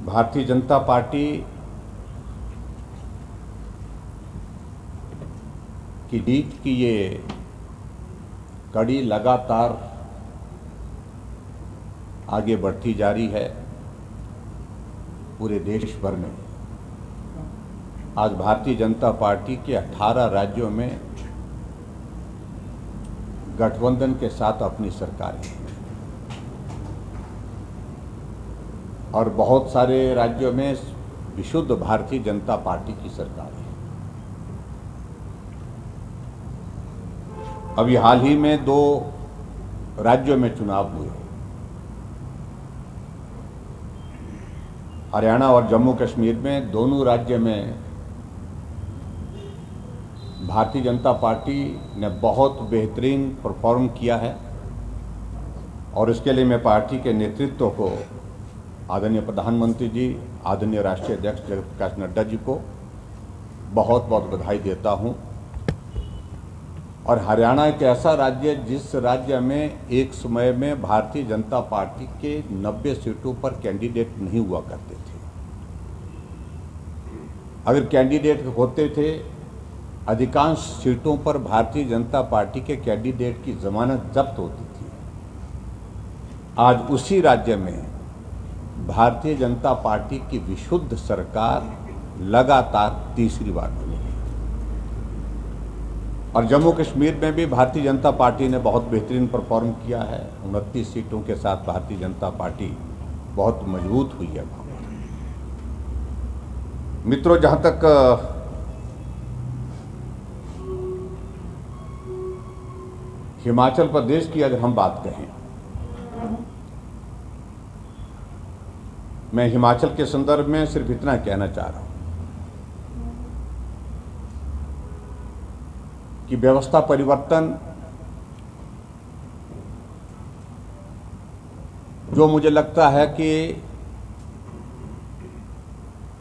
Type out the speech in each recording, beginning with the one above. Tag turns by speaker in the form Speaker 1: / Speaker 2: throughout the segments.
Speaker 1: Bharatiya Janata party की जीत की ये कड़ी लगातार आगे बढ़ती जा रही है पूरे देश भर में। आज भारतीय जनता पार्टी के 18 राज्यों में गठबंधन के साथ अपनी सरकार है और बहुत सारे राज्यों में विशुद्ध भारतीय जनता पार्टी की सरकार है। अभी हाल ही में 2 राज्यों में चुनाव हुए, हरियाणा और जम्मू कश्मीर में। दोनों राज्य में भारतीय जनता पार्टी ने बहुत बेहतरीन परफॉर्म किया है और इसके लिए मैं पार्टी के नेतृत्व को, आदरणीय प्रधानमंत्री जी, आदरणीय राष्ट्रीय अध्यक्ष जगत प्रकाश नड्डा जी को बहुत बहुत बधाई देता हूं। और हरियाणा एक ऐसा राज्य जिस राज्य में एक समय में भारतीय जनता पार्टी के 90 सीटों पर कैंडिडेट नहीं हुआ करते थे। अगर कैंडिडेट होते थे, अधिकांश सीटों पर भारतीय जनता पार्टी के कैंडिडेट की जमानत जब्त होती थी। आज उसी राज्य में भारतीय जनता पार्टी की विशुद्ध सरकार लगातार तीसरी बार बनी है और जम्मू कश्मीर में भी भारतीय जनता पार्टी ने बहुत बेहतरीन परफॉर्म किया है। 29 सीटों के साथ भारतीय जनता पार्टी बहुत मजबूत हुई है। मित्रों, जहां तक हिमाचल प्रदेश की अगर हम बात करें, मैं हिमाचल के संदर्भ में सिर्फ इतना कहना चाह रहा हूं कि व्यवस्था परिवर्तन जो मुझे लगता है कि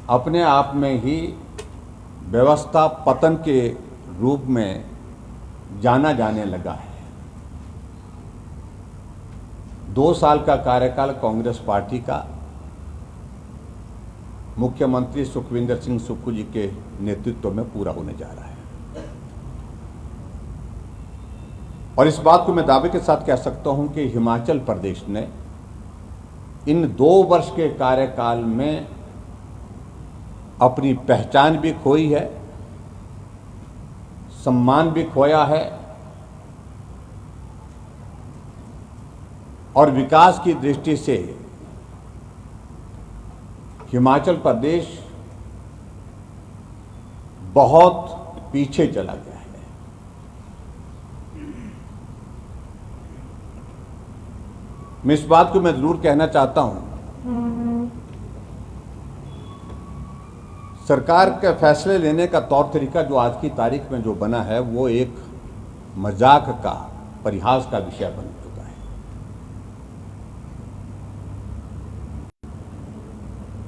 Speaker 1: अपने आप में ही व्यवस्था पतन के रूप में जाना जाने लगा है। 2 साल का कार्यकाल कांग्रेस पार्टी का मुख्यमंत्री सुखविंदर सिंह सुक्खू जी के नेतृत्व में पूरा होने जा रहा है और इस बात को मैं दावे के साथ कह सकता हूं कि हिमाचल प्रदेश ने इन 2 वर्ष के कार्यकाल में अपनी पहचान भी खोई है, सम्मान भी खोया है और विकास की दृष्टि से हिमाचल प्रदेश बहुत पीछे चला गया है। मैं इस बात को मैं जरूर कहना चाहता हूं, सरकार के फैसले लेने का तौर तरीका जो आज की तारीख में जो बना है वो एक मजाक का, परिहास का विषय बन चुका है।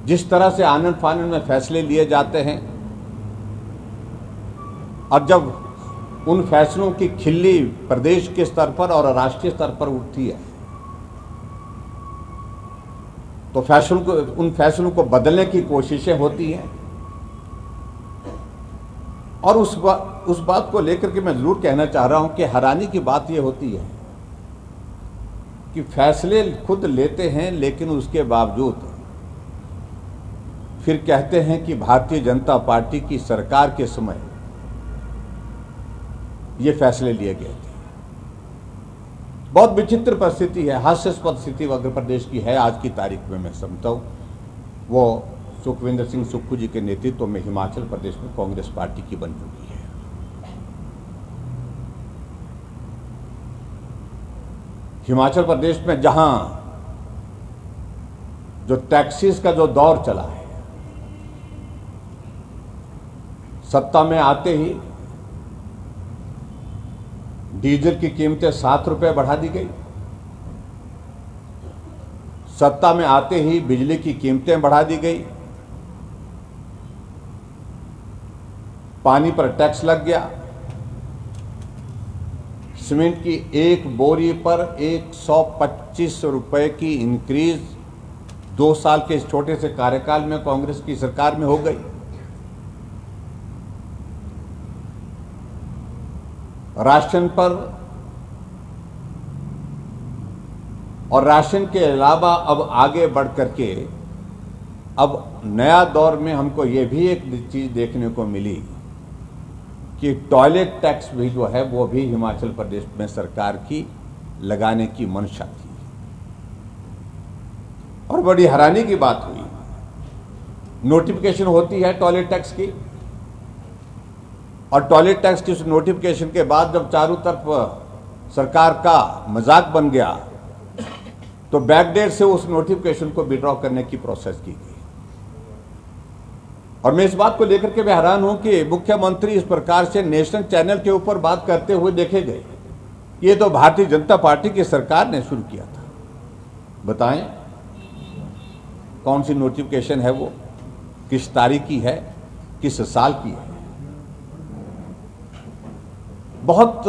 Speaker 1: जिस तरह से आनन फानन में फैसले लिए जाते हैं और जब उन फैसलों की खिल्ली प्रदेश के स्तर पर और राष्ट्रीय स्तर पर उठती है तो उन फैसलों को बदलने की कोशिशें होती हैं। और उस बात को लेकर के मैं जरूर कहना चाह रहा हूं कि हैरानी की बात यह होती है कि फैसले खुद लेते हैं लेकिन उसके बावजूद फिर कहते हैं कि भारतीय जनता पार्टी की सरकार के समय ये फैसले लिए गए थे। बहुत विचित्र परिस्थिति है, हास्यास्पद स्थिति मध्य प्रदेश की है आज की तारीख में। मैं समझता हूं वो सुखविंदर सिंह सुक्खू जी के नेतृत्व में हिमाचल प्रदेश में कांग्रेस पार्टी की बन चुकी है। हिमाचल प्रदेश में जहां जो टैक्सीज का जो दौर चला है, सत्ता में आते ही डीजल की कीमतें 7 रुपए बढ़ा दी गई, सत्ता में आते ही बिजली की कीमतें बढ़ा दी गई, पानी पर टैक्स लग गया, सीमेंट की एक बोरी पर 125 रुपए की इंक्रीज 2 साल के इस छोटे से कार्यकाल में कांग्रेस की सरकार में हो गई। राशन पर और राशन के अलावा अब आगे बढ़ करके अब नया दौर में हमको ये भी एक चीज देखने को मिली कि टॉयलेट टैक्स भी जो है वो भी हिमाचल प्रदेश में सरकार की लगाने की मंशा थी। और बड़ी हैरानी की बात हुई, नोटिफिकेशन होती है टॉयलेट टैक्स की, और टॉयलेट टैक्स की उस नोटिफिकेशन के बाद जब चारों तरफ सरकार का मजाक बन गया तो बैकडेट से उस नोटिफिकेशन को विड्रॉ करने की प्रोसेस की गई। और मैं इस बात को लेकर के मैं हैरान हूं कि मुख्यमंत्री इस प्रकार से नेशनल चैनल के ऊपर बात करते हुए देखे गए। ये तो भारतीय जनता पार्टी की सरकार ने शुरू किया था। बताएं कौन सी नोटिफिकेशन है वो, किस तारीख की है, किस साल की है। बहुत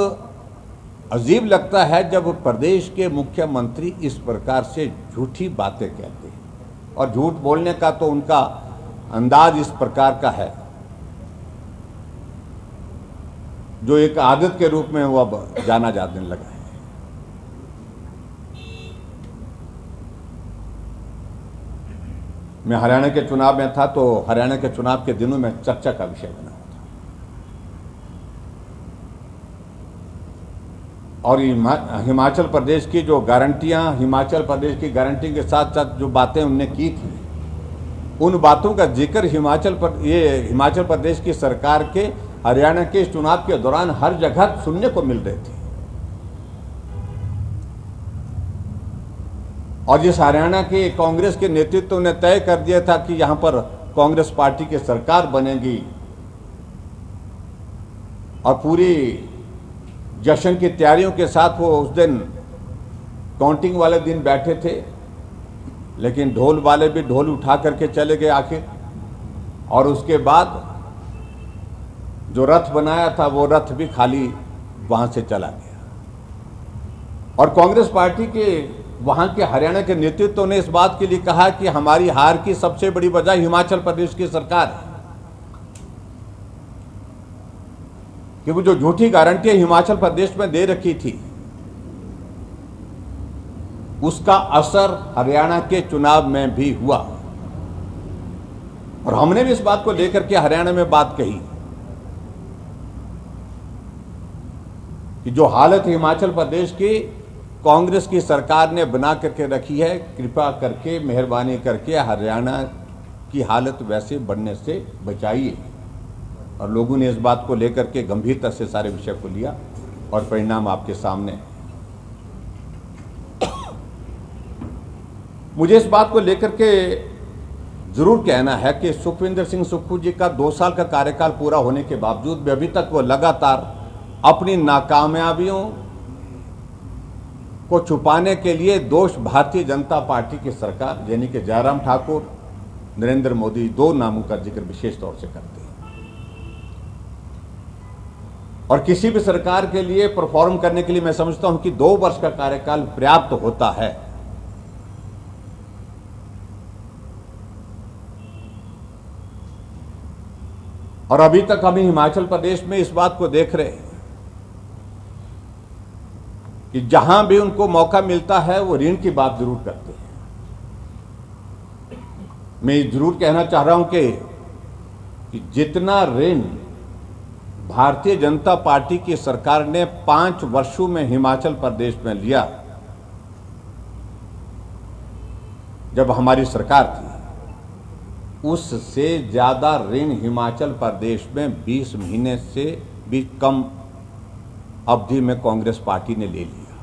Speaker 1: अजीब लगता है जब प्रदेश के मुख्यमंत्री इस प्रकार से झूठी बातें कहते हैं। और झूठ बोलने का तो उनका अंदाज इस प्रकार का है जो एक आदत के रूप में वो अब जाना जाने लगा है। मैं हरियाणा के चुनाव में था तो हरियाणा के चुनाव के दिनों में चर्चा का विषय बना था। और हिमाचल प्रदेश की जो गारंटियां, हिमाचल प्रदेश की गारंटी के साथ साथ जो बातें उनने की थी, उन बातों का जिक्र हिमाचल प्रदेश की सरकार के हरियाणा के चुनाव के दौरान हर जगह सुनने को मिल रहे थे। और जिस हरियाणा के कांग्रेस के नेतृत्व ने तय कर दिया था कि यहां पर कांग्रेस पार्टी की सरकार बनेगी और पूरी जश्न की तैयारियों के साथ वो उस दिन काउंटिंग वाले दिन बैठे थे, लेकिन ढोल वाले भी ढोल उठा करके चले गए आखिर। और उसके बाद जो रथ बनाया था वो रथ भी खाली वहां से चला गया। और कांग्रेस पार्टी के वहां के हरियाणा के नेतृत्व ने इस बात के लिए कहा कि हमारी हार की सबसे बड़ी वजह हिमाचल प्रदेश की सरकार है, क्योंकि जो झूठी गारंटी हिमाचल प्रदेश में दे रखी थी उसका असर हरियाणा के चुनाव में भी हुआ। और हमने भी इस बात को लेकर के हरियाणा में बात कही कि जो हालत हिमाचल प्रदेश की कांग्रेस की सरकार ने बना करके रखी है, कृपा करके मेहरबानी करके हरियाणा की हालत वैसे बढ़ने से बचाइए। और लोगों ने इस बात को लेकर के गंभीरता से सारे विषय को लिया और परिणाम आपके सामने। मुझे इस बात को लेकर के जरूर कहना है कि सुखविंदर सिंह सुक्खू जी का 2 साल का कार्यकाल पूरा होने के बावजूद भी अभी तक वो लगातार अपनी नाकामयाबियों को छुपाने के लिए दोष भारतीय जनता पार्टी की सरकार यानी कि जयराम ठाकुर, नरेंद्र मोदी, 2 नामों का जिक्र विशेष तौर से करते हैं। और किसी भी सरकार के लिए परफॉर्म करने के लिए मैं समझता हूं कि 2 वर्ष का कार्यकाल पर्याप्त होता है। और अभी तक हम हिमाचल प्रदेश में इस बात को देख रहे हैं कि जहां भी उनको मौका मिलता है वो ऋण की बात जरूर करते हैं। मैं जरूर कहना चाह रहा हूं कि जितना ऋण भारतीय जनता पार्टी की सरकार ने 5 वर्षों में हिमाचल प्रदेश में लिया, जब हमारी सरकार थी, उससे ज्यादा ऋण हिमाचल प्रदेश में 20 महीने से भी कम अवधि में कांग्रेस पार्टी ने ले लिया।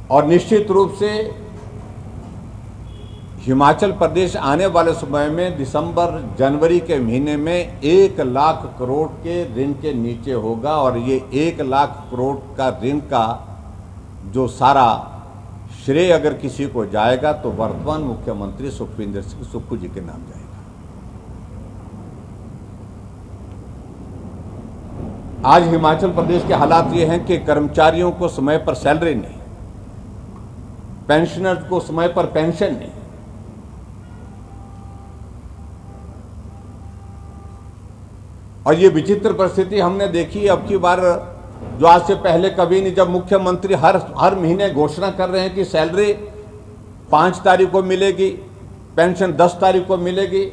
Speaker 1: और निश्चित रूप से हिमाचल प्रदेश आने वाले समय में दिसंबर जनवरी के महीने में 1 लाख करोड़ के ऋण के नीचे होगा। और ये 1 लाख करोड़ का ऋण का जो सारा श्रेय अगर किसी को जाएगा तो वर्तमान मुख्यमंत्री सुखविंदर सिंह सुक्खू जी के नाम जाएगा। आज हिमाचल प्रदेश के हालात ये हैं कि कर्मचारियों को समय पर सैलरी नहीं, पेंशनर्स को समय पर पेंशन नहीं। और ये विचित्र परिस्थिति हमने देखी अब की बार, जो आज से पहले कभी नहीं, जब मुख्यमंत्री हर महीने घोषणा कर रहे हैं कि सैलरी 5 तारीख को मिलेगी, पेंशन 10 तारीख को मिलेगी,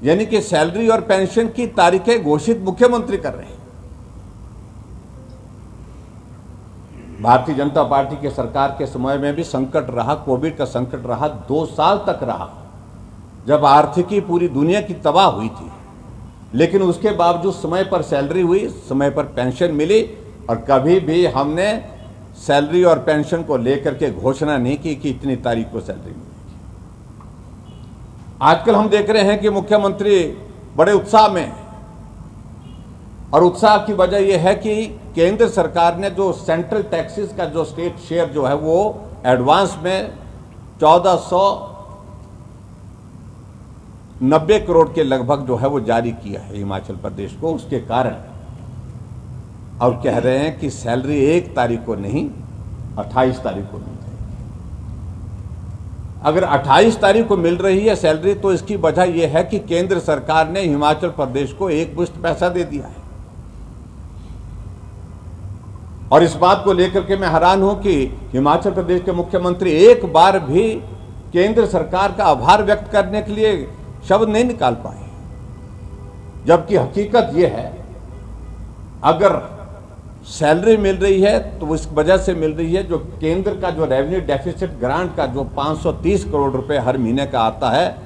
Speaker 1: यानी कि सैलरी और पेंशन की तारीखें घोषित मुख्यमंत्री कर रहे हैं। भारतीय जनता पार्टी के सरकार के समय में भी संकट रहा, कोविड का संकट रहा, 2 साल तक रहा, जब आर्थिकी पूरी दुनिया की तबाह हुई थी, लेकिन उसके बावजूद समय पर सैलरी हुई, समय पर पेंशन मिली, और कभी भी हमने सैलरी और पेंशन को लेकर के घोषणा नहीं की कि इतनी तारीख को सैलरी मिलेगी। आजकल हम देख रहे हैं कि मुख्यमंत्री बड़े उत्साह में, और उत्साह की वजह यह है कि केंद्र सरकार ने जो सेंट्रल टैक्सेस का जो स्टेट शेयर जो है वो एडवांस में 1490 करोड़ के लगभग जो है वो जारी किया है हिमाचल प्रदेश को। उसके कारण अब कह रहे हैं कि सैलरी 1 तारीख को नहीं 28 तारीख को मिल जाएगी। अगर 28 तारीख को मिल रही है सैलरी, तो इसकी वजह यह है कि केंद्र सरकार ने हिमाचल प्रदेश को एक मुश्त पैसा दे दिया है। और इस बात को लेकर के मैं हैरान हूं कि हिमाचल प्रदेश के मुख्यमंत्री एक बार भी केंद्र सरकार का आभार व्यक्त करने के लिए शब्द नहीं निकाल पाए, जबकि हकीकत यह है अगर सैलरी मिल रही है तो इस वजह से मिल रही है जो केंद्र का जो रेवेन्यू डेफिसिट ग्रांट का जो 530 करोड़ रुपए हर महीने का आता है,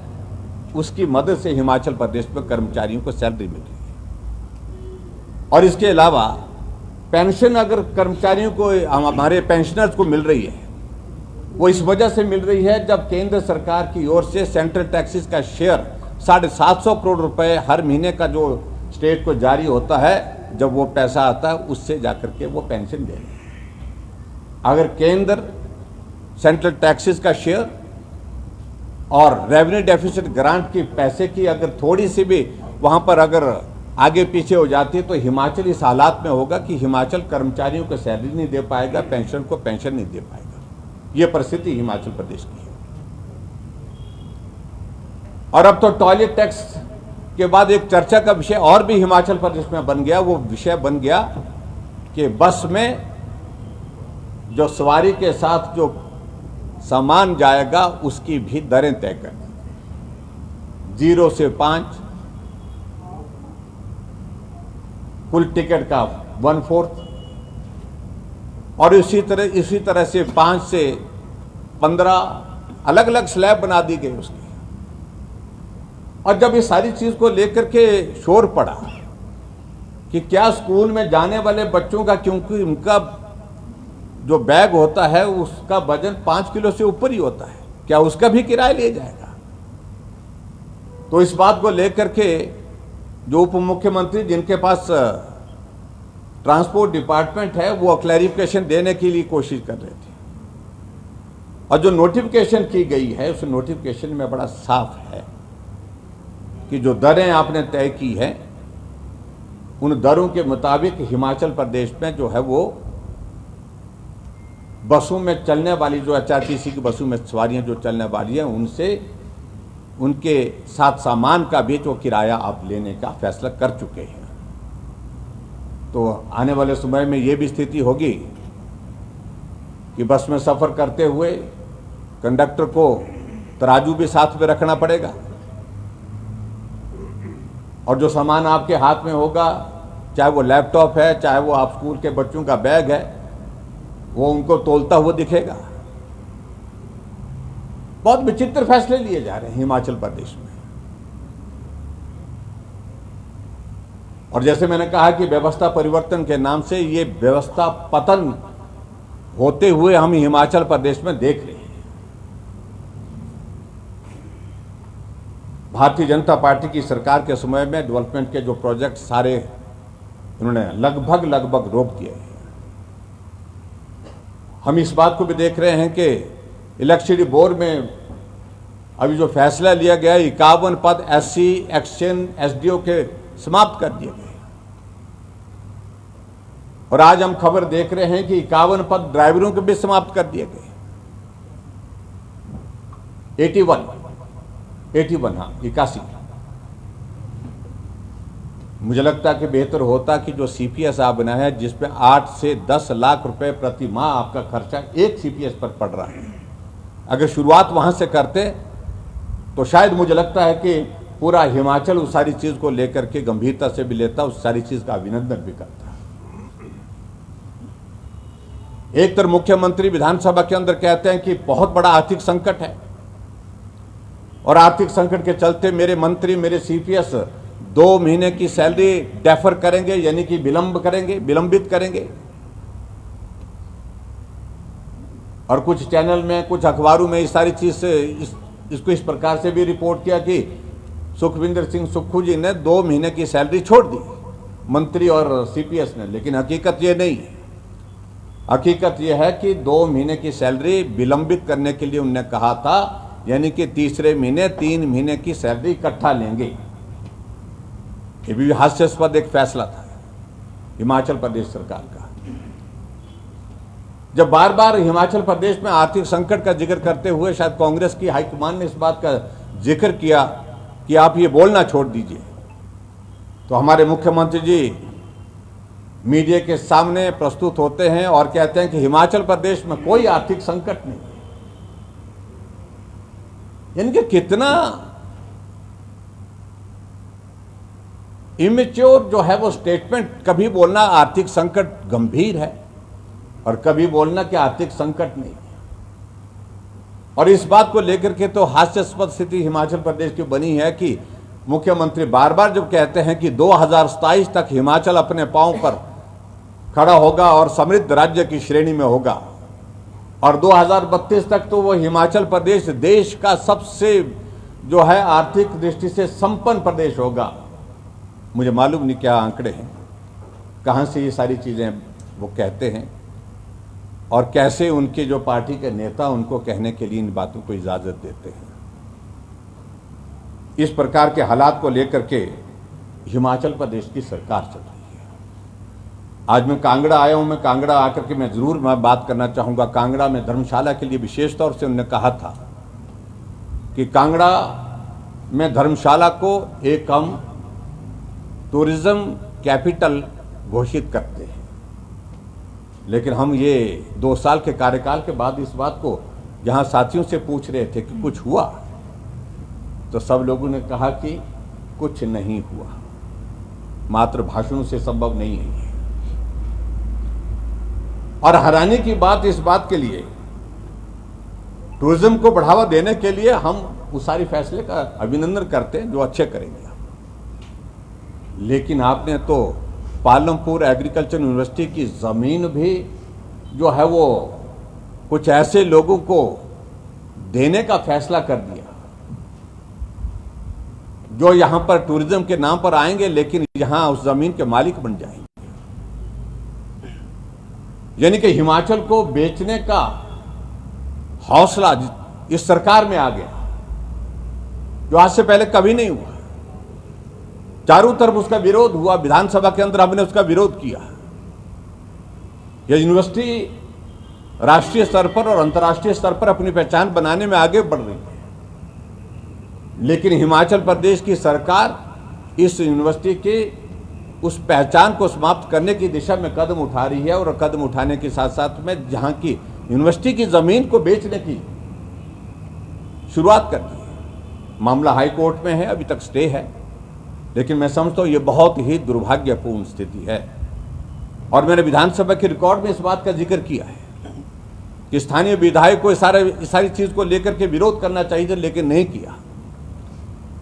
Speaker 1: उसकी मदद से हिमाचल प्रदेश में कर्मचारियों को सैलरी मिल रही है। और इसके अलावा पेंशन अगर कर्मचारियों को, हमारे पेंशनर्स को मिल रही है, वो इस वजह से मिल रही है जब केंद्र सरकार की ओर से सेंट्रल टैक्सेस का शेयर 750 करोड़ रुपए हर महीने का जो स्टेट को जारी होता है, जब वो पैसा आता है उससे जाकर के वो पेंशन दे रहे हैं। अगर केंद्र सेंट्रल टैक्सेस का शेयर और रेवेन्यू डेफिसिट ग्रांट की पैसे की अगर थोड़ी सी भी वहां पर अगर आगे पीछे हो जाती है, तो हिमाचल इस हालात में होगा कि हिमाचल कर्मचारियों को सैलरी नहीं दे पाएगा, पेंशन को पेंशन नहीं दे पाएगा। ये परिस्थिति हिमाचल प्रदेश की है। और अब तो टॉयलेट टैक्स के बाद एक चर्चा का विषय और भी हिमाचल प्रदेश में बन गया। वो विषय बन गया कि बस में जो सवारी के साथ जो सामान जाएगा उसकी भी दरें तय कर दी। 0 से 5, कुल टिकट का 1/4, और इसी तरह से 5 से 15 अलग अलग स्लैब बना दी गई उसकी। और जब ये सारी चीज को लेकर के शोर पड़ा कि क्या स्कूल में जाने वाले बच्चों का, क्योंकि उनका जो बैग होता है उसका वजन 5 किलो से ऊपर ही होता है, क्या उसका भी किराया लिया जाएगा? तो इस बात को लेकर के जो उप मुख्यमंत्री जिनके पास ट्रांसपोर्ट डिपार्टमेंट है, वो क्लैरिफिकेशन देने के लिए कोशिश कर रहे थे। और जो नोटिफिकेशन की गई है उस नोटिफिकेशन में बड़ा साफ है कि जो दरें आपने तय की है उन दरों के मुताबिक हिमाचल प्रदेश में जो है वो बसों में चलने वाली, जो HRTC की बसों में सवारियां जो चलने वाली हैं, उनसे उनके साथ सामान का भी जो किराया आप लेने का फैसला कर चुके हैं। तो आने वाले समय में ये भी स्थिति होगी कि बस में सफ़र करते हुए कंडक्टर को तराजू भी साथ में रखना पड़ेगा, और जो सामान आपके हाथ में होगा, चाहे वो लैपटॉप है, चाहे वो आप स्कूल के बच्चों का बैग है, वो उनको तोलता हुआ दिखेगा। बहुत विचित्र फैसले लिए जा रहे हैं हिमाचल प्रदेश में। और जैसे मैंने कहा कि व्यवस्था परिवर्तन के नाम से ये व्यवस्था पतन होते हुए हम हिमाचल प्रदेश में देख रहे हैं। भारतीय जनता पार्टी की सरकार के समय में डेवलपमेंट के जो प्रोजेक्ट सारे उन्होंने लगभग रोक दिए हैं। हम इस बात को भी देख रहे हैं कि इलेक्ट्रिसिटी बोर्ड में अभी जो फैसला लिया गया, 51 पद SC, एक्सचेंज, SDO के समाप्त कर दिए गए। और आज हम खबर देख रहे हैं कि 51 पद ड्राइवरों के भी समाप्त कर दिए गए। 81 मुझे लगता है कि बेहतर होता कि जो सीपीएस आप बनाया है, जिसपे 8 से 10 लाख रुपए प्रति माह आपका खर्चा एक सीपीएस पर पड़ रहा है, अगर शुरुआत वहां से करते तो शायद मुझे लगता है कि पूरा हिमाचल उस सारी चीज को लेकर के गंभीरता से भी लेता, उस सारी चीज का अभिनंदन भी करता। एक तरफ मुख्यमंत्री विधानसभा के अंदर कहते हैं कि बहुत बड़ा आर्थिक संकट है और आर्थिक संकट के चलते मेरे मंत्री, मेरे सीपीएस 2 महीने की सैलरी डेफर करेंगे, यानी कि विलंबित करेंगे। और कुछ चैनल में, कुछ अखबारों में इस सारी चीज से इसको इस प्रकार से भी रिपोर्ट किया कि सुखविंदर सिंह सुक्खू जी ने 2 महीने की सैलरी छोड़ दी, मंत्री और सीपीएस ने। लेकिन हकीकत ये नहीं है। हकीकत यह है कि 2 महीने की सैलरी विलंबित करने के लिए उन्होंने कहा था, यानी कि तीसरे महीने 3 महीने की सैलरी इकट्ठा लेंगे। ये भी हास्यास्पद एक फैसला था हिमाचल प्रदेश सरकार का। जब बार बार हिमाचल प्रदेश में आर्थिक संकट का जिक्र करते हुए शायद कांग्रेस की हाईकमान ने इस बात का जिक्र किया कि आप ये बोलना छोड़ दीजिए, तो हमारे मुख्यमंत्री जी मीडिया के सामने प्रस्तुत होते हैं और कहते हैं कि हिमाचल प्रदेश में कोई आर्थिक संकट नहीं। यानी कि कितना इमेच्योर जो है वो स्टेटमेंट। कभी बोलना आर्थिक संकट गंभीर है और कभी बोलना कि आर्थिक संकट नहीं। और इस बात को लेकर के तो हास्यास्पद स्थिति हिमाचल प्रदेश की बनी है कि मुख्यमंत्री बार बार जब कहते हैं कि 2027 तक हिमाचल अपने पांव पर खड़ा होगा और समृद्ध राज्य की श्रेणी में होगा और 2032 तक तो वो हिमाचल प्रदेश देश का सबसे जो है आर्थिक दृष्टि से संपन्न प्रदेश होगा। मुझे मालूम नहीं क्या आंकड़े हैं, कहां से ये सारी चीजें वो कहते हैं और कैसे उनके जो पार्टी के नेता उनको कहने के लिए इन बातों को इजाजत देते हैं। इस प्रकार के हालात को लेकर के हिमाचल प्रदेश की सरकार चल रही है। आज मैं कांगड़ा आया हूं। मैं कांगड़ा आकर के मैं जरूर बात करना चाहूंगा। कांगड़ा में धर्मशाला के लिए विशेष तौर से उन्होंने कहा था कि कांगड़ा में धर्मशाला को एक हम टूरिज्म कैपिटल घोषित करते हैं। लेकिन हम ये 2 साल के कार्यकाल के बाद इस बात को जहां साथियों से पूछ रहे थे कि कुछ हुआ, तो सब लोगों ने कहा कि कुछ नहीं हुआ, मात्र भाषणों से संभव नहीं है। और हैरानी की बात इस बात के लिए, टूरिज्म को बढ़ावा देने के लिए हम उस सारी फैसले का अभिनंदन करते हैं जो अच्छे करेंगे, लेकिन आपने तो पालमपुर एग्रीकल्चर यूनिवर्सिटी की ज़मीन भी जो है वो कुछ ऐसे लोगों को देने का फैसला कर दिया जो यहां पर टूरिज्म के नाम पर आएंगे लेकिन यहां उस जमीन के मालिक बन जाएंगे। यानी कि हिमाचल को बेचने का हौसला इस सरकार में आ गया, जो आज से पहले कभी नहीं हुआ। चारों तरफ उसका विरोध हुआ, विधानसभा के अंदर हमने उसका विरोध किया। यह यूनिवर्सिटी राष्ट्रीय स्तर पर और अंतर्राष्ट्रीय स्तर पर अपनी पहचान बनाने में आगे बढ़ रही है, लेकिन हिमाचल प्रदेश की सरकार इस यूनिवर्सिटी के उस पहचान को समाप्त करने की दिशा में कदम उठा रही है। और कदम उठाने के साथ साथ में जहां की यूनिवर्सिटी की जमीन को बेचने की शुरुआत कर दी है। मामला हाई कोर्ट में है, अभी तक स्टे है, लेकिन मैं समझता हूं ये बहुत ही दुर्भाग्यपूर्ण स्थिति है। और मैंने विधानसभा के रिकॉर्ड में इस बात का जिक्र किया है कि स्थानीय विधायक को इस सारी चीज को लेकर के विरोध करना चाहिए, लेकिन नहीं किया।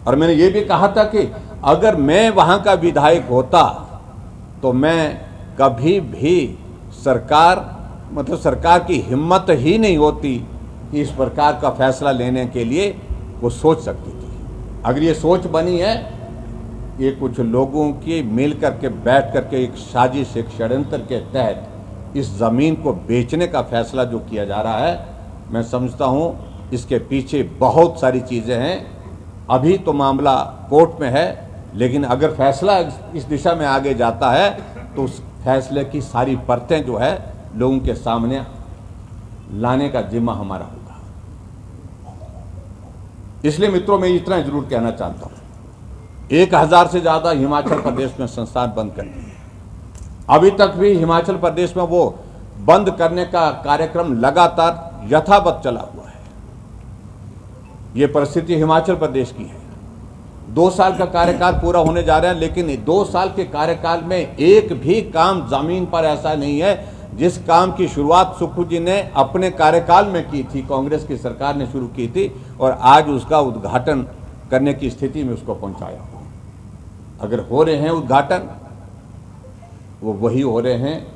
Speaker 1: और मैंने ये भी कहा था कि अगर मैं वहां का विधायक होता तो मैं कभी भी सरकार की हिम्मत ही नहीं होती कि इस प्रकार का फैसला लेने के लिए वो सोच सकती थी। अगर ये सोच बनी है, ये कुछ लोगों की मिल करके बैठ करके एक साजिश, एक षड्यंत्र के तहत इस जमीन को बेचने का फैसला जो किया जा रहा है, मैं समझता हूं इसके पीछे बहुत सारी चीजें हैं। अभी तो मामला कोर्ट में है, लेकिन अगर फैसला इस दिशा में आगे जाता है तो फैसले की सारी परतें जो है लोगों के सामने लाने का जिम्मा हमारा होगा। इसलिए मित्रों, मैं इतना जरूर कहना चाहता हूं, 1000 से ज्यादा हिमाचल प्रदेश में संस्थान बंद कर दिए। अभी तक भी हिमाचल प्रदेश में वो बंद करने का कार्यक्रम लगातार यथावत चला हुआ है। ये परिस्थिति हिमाचल प्रदेश की है। 2 साल का कार्यकाल पूरा होने जा रहा है, लेकिन 2 साल के कार्यकाल में एक भी काम जमीन पर ऐसा नहीं है जिस काम की शुरुआत सुखू जी ने अपने कार्यकाल में की थी, कांग्रेस की सरकार ने शुरू की थी, और आज उसका उद्घाटन करने की स्थिति में उसको पहुंचाया हो। अगर हो रहे हैं उद्घाटन, वो वही हो रहे हैं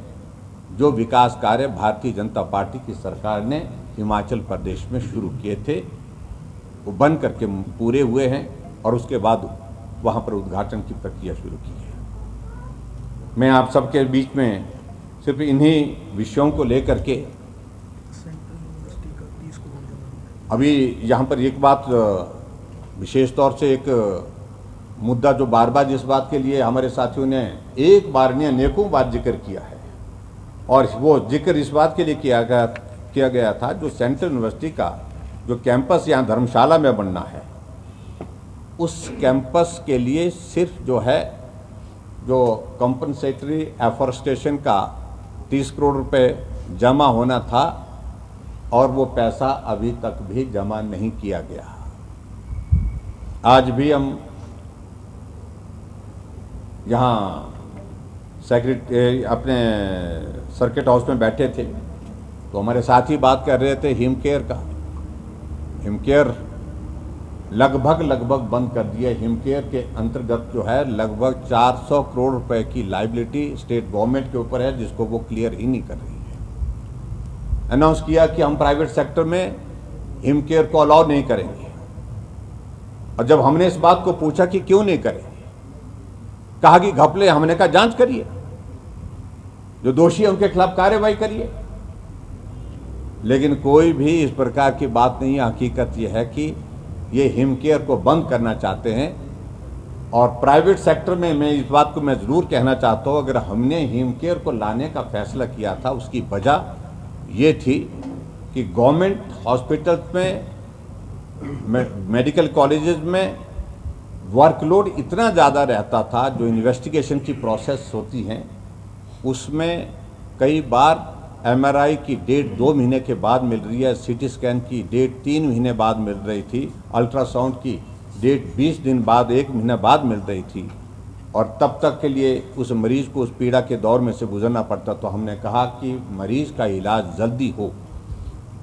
Speaker 1: जो विकास कार्य भारतीय जनता पार्टी की सरकार ने हिमाचल प्रदेश में शुरू किए थे, वो बन करके पूरे हुए हैं और उसके बाद वहाँ पर उद्घाटन की प्रक्रिया शुरू की है। मैं आप सबके बीच में सिर्फ इन्हीं विषयों को लेकर के अभी यहाँ पर एक बात विशेष तौर से, एक मुद्दा जो बार बार जिस बात के लिए हमारे साथियों ने एक बार ने अनेकों बार जिक्र किया है, और वो जिक्र इस बात के लिए किया गया था, जो सेंट्रल यूनिवर्सिटी का जो कैंपस यहाँ धर्मशाला में बनना है, उस कैंपस के लिए सिर्फ जो है जो कंपनसेटरी एफॉरेस्टेशन का 30 करोड़ रुपए जमा होना था, और वो पैसा अभी तक भी जमा नहीं किया गया। आज भी हम यहाँ अपने सर्किट हाउस में बैठे थे, तो हमारे साथी बात कर रहे थे हिमकेयर का। हिमकेयर लगभग बंद कर दिया। हिमकेयर के अंतर्गत जो है लगभग 400 करोड़ रुपए की लाइबिलिटी स्टेट गवर्नमेंट के ऊपर है, जिसको वो क्लियर ही नहीं कर रही है। अनाउंस किया कि हम प्राइवेट सेक्टर में हिमकेयर को अलाउ नहीं करेंगे, और जब हमने इस बात को पूछा कि क्यों नहीं करेंगे, कहा कि घपले। हमने कहा जांच करिए, जो दोषी है उनके खिलाफ कार्रवाई करिए, लेकिन कोई भी इस प्रकार की बात नहीं है। हकीकत यह है कि ये हिमकेयर को बंद करना चाहते हैं। और प्राइवेट सेक्टर में मैं इस बात को मैं ज़रूर कहना चाहता हूँ, अगर हमने हिमकेयर को लाने का फैसला किया था, उसकी वजह ये थी कि गवर्नमेंट हॉस्पिटल्स में, मेडिकल कॉलेजेस में वर्कलोड इतना ज़्यादा रहता था। जो इन्वेस्टिगेशन की प्रोसेस होती हैं उसमें कई बार एमआरआई की डेट 2 महीने के बाद मिल रही है, सीटी स्कैन की डेट 3 महीने बाद मिल रही थी, अल्ट्रासाउंड की डेट 20 दिन बाद, 1 महीना बाद मिल रही थी, और तब तक के लिए उस मरीज़ को उस पीड़ा के दौर में से गुजरना पड़ता। तो हमने कहा कि मरीज़ का इलाज जल्दी हो,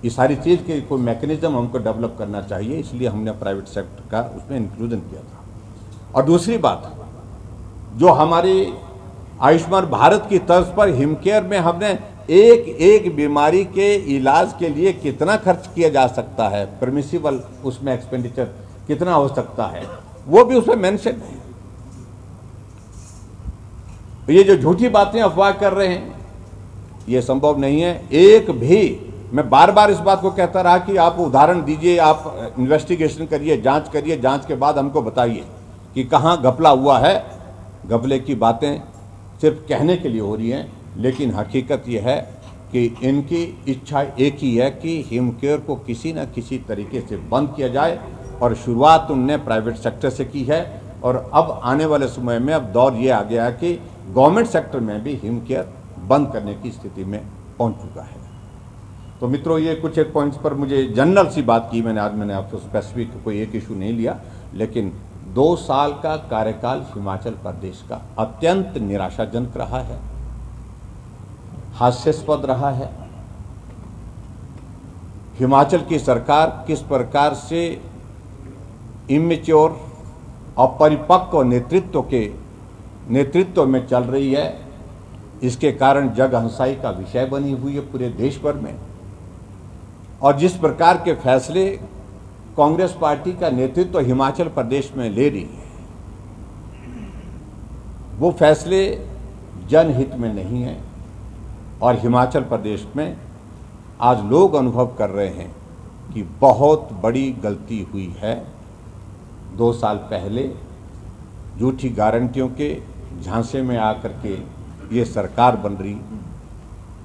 Speaker 1: ये सारी चीज़ के कोई मैकेनिज्म हमको डेवलप करना चाहिए, इसलिए हमने प्राइवेट सेक्टर का उसमें इंक्लूजन किया था। और दूसरी बात, जो हमारी आयुष्मान भारत की तर्ज पर हिमकेयर में हमने एक बीमारी के इलाज के लिए कितना खर्च किया जा सकता है, परमिसिबल उसमें एक्सपेंडिचर कितना हो सकता है, वो भी उसमें मेंशन है। ये जो झूठी बातें अफवाह कर रहे हैं, ये संभव नहीं है। एक भी, मैं बार बार इस बात को कहता रहा कि आप उदाहरण दीजिए, आप इन्वेस्टिगेशन करिए, जांच करिए, जांच के बाद हमको बताइए कि कहाँ घपला हुआ है। घपले की बातें सिर्फ कहने के लिए हो रही हैं, लेकिन हकीकत यह है कि इनकी इच्छा एक ही है कि हिमकेयर को किसी न किसी तरीके से बंद किया जाए, और शुरुआत उनने प्राइवेट सेक्टर से की है, और अब आने वाले समय में अब दौर ये आ गया है कि गवर्नमेंट सेक्टर में भी हिमकेयर बंद करने की स्थिति में पहुंच चुका है। तो मित्रों, ये कुछ एक पॉइंट्स पर मुझे जनरल सी बात की मैंने, आज मैंने आपको स्पेसिफिक कोई एक इशू नहीं लिया, लेकिन 2 साल का कार्यकाल हिमाचल प्रदेश का अत्यंत निराशाजनक रहा है, हास्यास्पद रहा है। हिमाचल की सरकार किस प्रकार से इमेच्योर, अपरिपक्व नेतृत्व में चल रही है, इसके कारण जग हंसाई का विषय बनी हुई है पूरे देश भर में। और जिस प्रकार के फैसले कांग्रेस पार्टी का नेतृत्व हिमाचल प्रदेश में ले रही है, वो फैसले जनहित में नहीं है, और हिमाचल प्रदेश में आज लोग अनुभव कर रहे हैं कि बहुत बड़ी गलती हुई है। 2 साल पहले झूठी गारंटियों के झांसे में आकर के ये सरकार बन रही,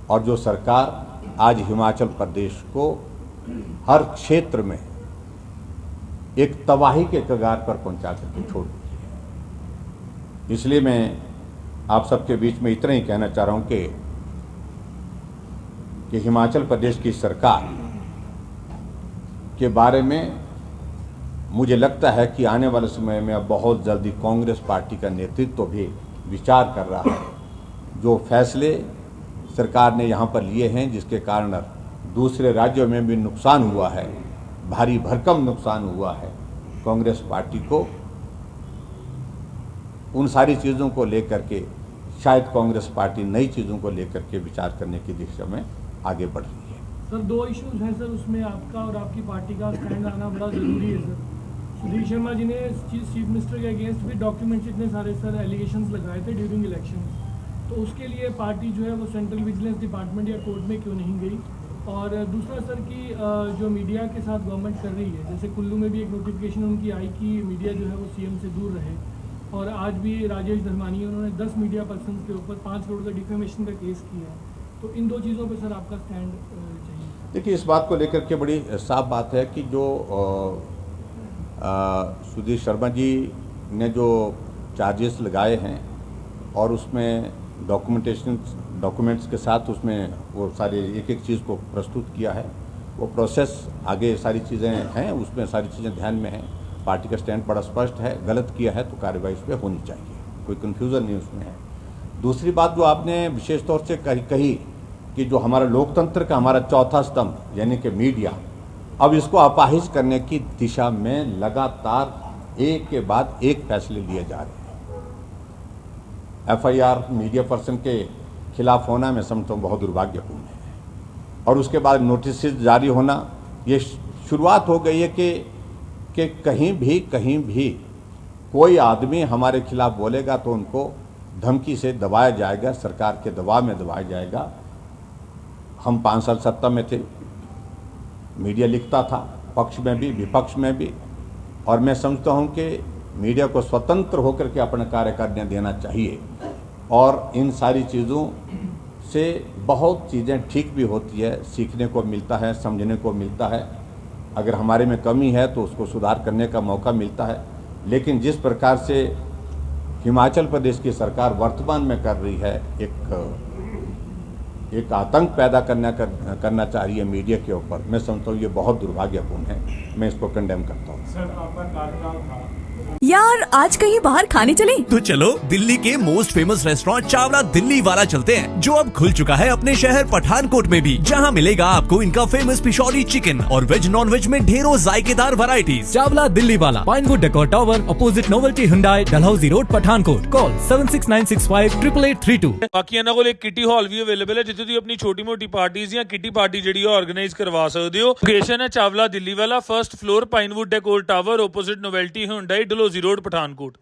Speaker 1: और जो सरकार आज हिमाचल प्रदेश को हर क्षेत्र में एक तबाही के कगार पर पहुंचा करके छोड़ दी है। इसलिए मैं आप सबके बीच में इतना ही कहना चाह रहा हूं कि हिमाचल प्रदेश की सरकार के बारे में मुझे लगता है कि आने वाले समय में अब बहुत जल्दी कांग्रेस पार्टी का नेतृत्व भी विचार कर रहा है। जो फैसले सरकार ने यहाँ पर लिए हैं, जिसके कारण दूसरे राज्यों में भी नुकसान हुआ है, भारी भरकम नुकसान हुआ है, कांग्रेस पार्टी को उन सारी चीज़ों को लेकर के शायद कांग्रेस पार्टी नई चीज़ों को लेकर के विचार करने की दिशा में आगे बढ़ रही है।
Speaker 2: सर, दो इश्यूज हैं सर, उसमें आपका और आपकी पार्टी का स्टैंड आना बड़ा ज़रूरी है सर। सुधीर शर्मा जी ने चीफ मिनिस्टर के अगेंस्ट भी डॉक्यूमेंट्स इतने सारे सर एलिगेशंस लगाए थे ड्यूरिंग इलेक्शन, तो उसके लिए पार्टी जो है वो सेंट्रल विजिलेंस डिपार्टमेंट या कोर्ट में क्यों नहीं गई? और दूसरा सर कि जो मीडिया के साथ गवर्नमेंट कर रही है, जैसे कुल्लू में भी एक नोटिफिकेशन उनकी आई कि मीडिया जो है वो सीएम से दूर रहे, और आज भी राजेश धर्मानी उन्होंने 10 मीडिया पर्सन के ऊपर 5 करोड़ का डिफेमेशन का केस किया है। तो इन दो चीज़ों पर सर आपका स्टैंड चाहिए।
Speaker 1: देखिए, इस बात को लेकर के बड़ी साफ बात है कि जो सुधीर शर्मा जी ने जो चार्जेस लगाए हैं और उसमें डॉक्यूमेंट्स के साथ उसमें वो सारी एक एक चीज़ को प्रस्तुत किया है, वो प्रोसेस आगे सारी चीज़ें हैं, उसमें सारी चीज़ें ध्यान में हैं। पार्टी का स्टैंड बड़ा स्पष्ट है, गलत किया है तो कार्रवाई उस पर होनी चाहिए, कोई कन्फ्यूज़न नहीं उसमें है। दूसरी बात जो आपने विशेष तौर से कही कि जो हमारा लोकतंत्र का हमारा चौथा स्तंभ यानी कि मीडिया, अब इसको अपाहिज करने की दिशा में लगातार एक के बाद एक फैसले लिए जा रहे हैं। एफआईआर मीडिया पर्सन के खिलाफ होना मैं समझता हूँ बहुत दुर्भाग्यपूर्ण है, और उसके बाद नोटिस जारी होना, ये शुरुआत हो गई है कि कहीं भी कोई आदमी हमारे खिलाफ बोलेगा तो उनको धमकी से दबाया जाएगा, सरकार के दबाव में दबाया जाएगा। हम 5 साल सत्ता में थे, मीडिया लिखता था, पक्ष में भी विपक्ष में भी, और मैं समझता हूं कि मीडिया को स्वतंत्र होकर के अपना कार्य करने देना चाहिए, और इन सारी चीज़ों से बहुत चीज़ें ठीक भी होती है, सीखने को मिलता है, समझने को मिलता है। अगर हमारे में कमी है तो उसको सुधार करने का मौका मिलता है। लेकिन जिस प्रकार से हिमाचल प्रदेश की सरकार वर्तमान में कर रही है, एक आतंक पैदा करना चाह रही है मीडिया के ऊपर, मैं समझता हूँ ये बहुत दुर्भाग्यपूर्ण है, मैं इसको कंडेम करता हूँ।
Speaker 2: सर, आपका कार्यकाल था
Speaker 3: यार, आज कहीं बाहर खाने चले?
Speaker 4: तो चलो दिल्ली के most famous restaurant Chawla Delhi वाला चलते हैं, जो अब खुल चुका है अपने शहर पठानकोट में भी, जहां मिलेगा आपको इनका फेमस पिशौरी चिकन और वेज नॉन वेज में ढेरों जायकेदार वैरायटीज।
Speaker 5: चावला दिल्ली वाला, Pinewood decor tower, opposite novelty Hyundai, Dalhousie road, Pathankot. Call 7696588832।
Speaker 6: बाकी इन्हां कोल एक किटी हॉल भी अवेलेबल है, जिथे तुसीं अपनी छोटी मोटी पार्टीज या किटी पार्टी जिहड़ी ऑर्गेनाइज करवा सकते हो। लोकेशन है चावला दिल्ली वाला, first floor, Pinewood decor tower, opposite novelty Hyundai, Dalhousie road, Pathankot.